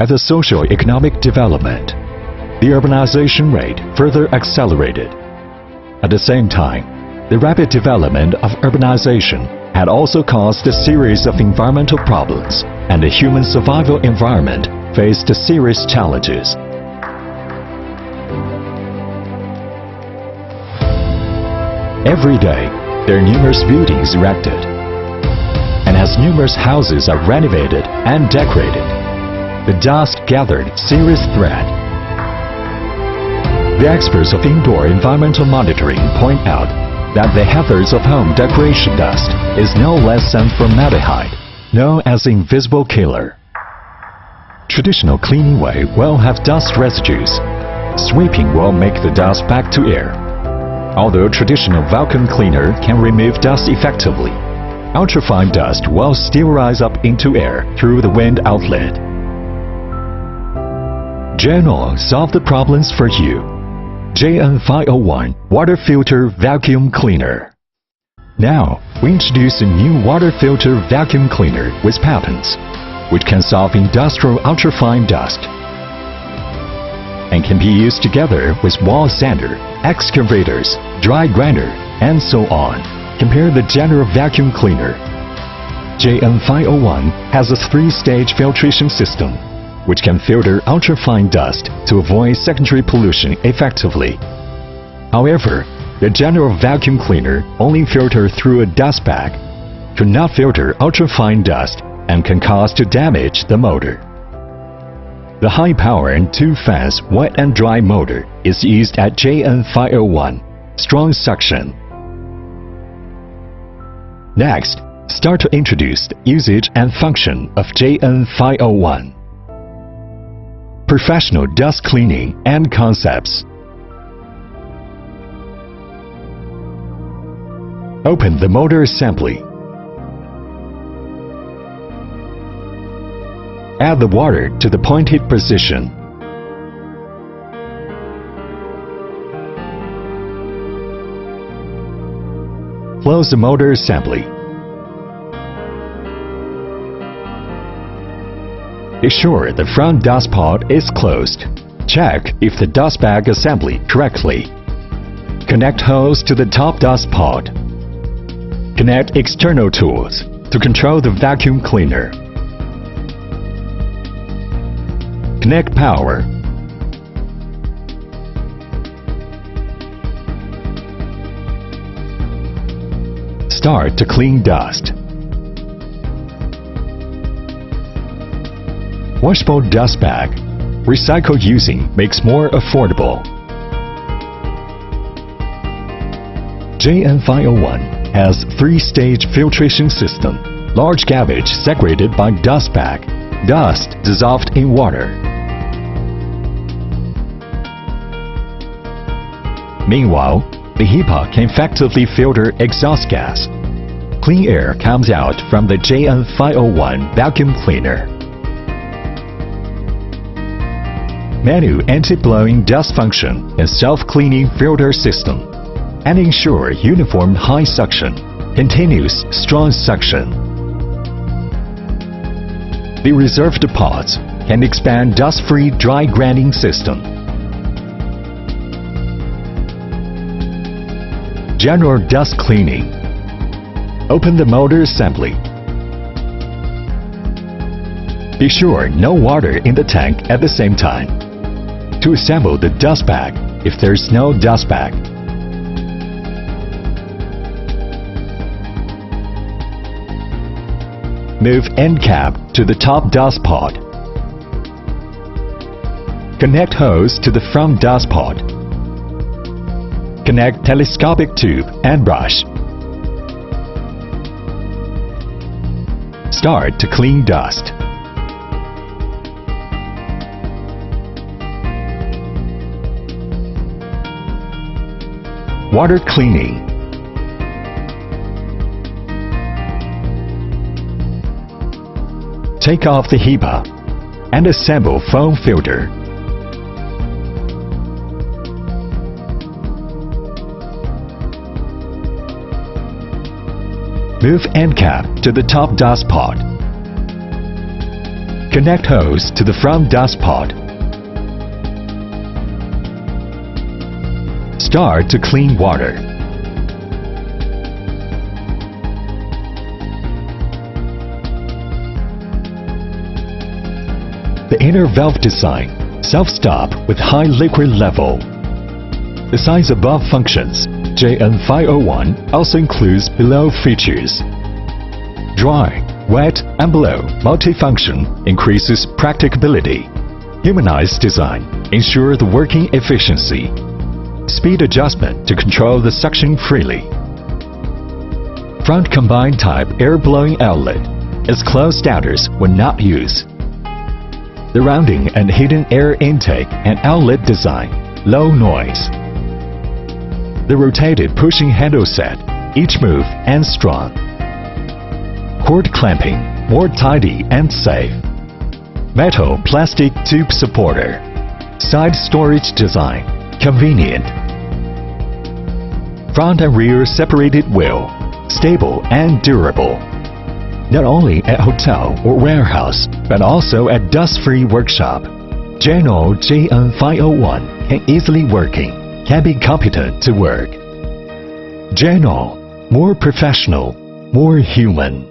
As the socio-economic development, the urbanization rate further accelerated. At the same time, the rapid development of urbanization had also caused a series of environmental problems, and the human survival environment faced serious challenges. Every day, there are numerous buildings erected, and as numerous houses are renovated and decorated, the dust gathered serious threat. The experts of indoor environmental monitoring point out that the hazards of home decoration dust is no less than formaldehyde, known as the invisible killer. Traditional cleaning way will have dust residues. Sweeping will make the dust back to air. Although traditional vacuum cleaner can remove dust effectively, ultrafine dust will still rise up into air through the wind outlet. JN501 solve the problems for you. JN501 Water Filter Vacuum Cleaner. Now, we introduce a new water filter vacuum cleaner with patents, which can solve industrial ultrafine dust and can be used together with wall sander, excavators, dry grinder, and so on. Compare the general vacuum cleaner. JN501 has a 3-stage filtration system, which can filter ultrafine dust to avoid secondary pollution effectively. However, the general vacuum cleaner only filters through a dust bag, could not filter ultrafine dust, and can cause to damage the motor. The high-power and 2-phase wet and dry motor is used at JN501, strong suction. Next, start to introduce the usage and function of JN501. Professional dust cleaning and concepts. Open the motor assembly. Add the water to the pointed position. Close the motor assembly. Be sure the front dust pod is closed. Check if the dust bag assembly correctly. Connect hose to the top dust pod. Connect external tools to control the vacuum cleaner. Connect power. Start to clean dust. Washable dust bag. Recycle using makes more affordable. JN501 has 3-stage filtration system. Large garbage segregated by dust bag. Dust dissolved in water. Meanwhile, the HEPA can effectively filter exhaust gas. Clean air comes out from the JN501 vacuum cleaner. Manual anti-blowing dust function and self-cleaning filter system, and ensure uniform high suction, continuous strong suction. The reserved pods can expand dust-free dry grinding system. General dust cleaning. Open the motor assembly. Be sure no water in the tank at the same time. To assemble the dust bag if there's no dust bag. Move end cap to the top dust pod. Connect hose to the front dust pod. Connect telescopic tube and brush. Start to clean dust. Water cleaning. Take off the HEPA and assemble foam filter. Move end cap to the top dust pod. Connect hose to the front dust pot. Start to clean water. The inner valve design, self-stop with high liquid level. The size above functions, JN501 also includes below features. Dry, wet, and blow multifunction increases practicability. Humanized design ensures the working efficiency. Speed adjustment to control the suction freely. Front combined type air blowing outlet is closed status when not used. The rounding and hidden air intake and outlet design, low noise. The rotated pushing handle set, each move and strong. Cord clamping, more tidy and safe. Metal plastic tube supporter. Side storage design, convenient. Front and rear separated wheel, stable and durable. Not only at hotel or warehouse, but also at dust-free workshop. General JN501 can easily working, can be competent to work. General, more professional, more human.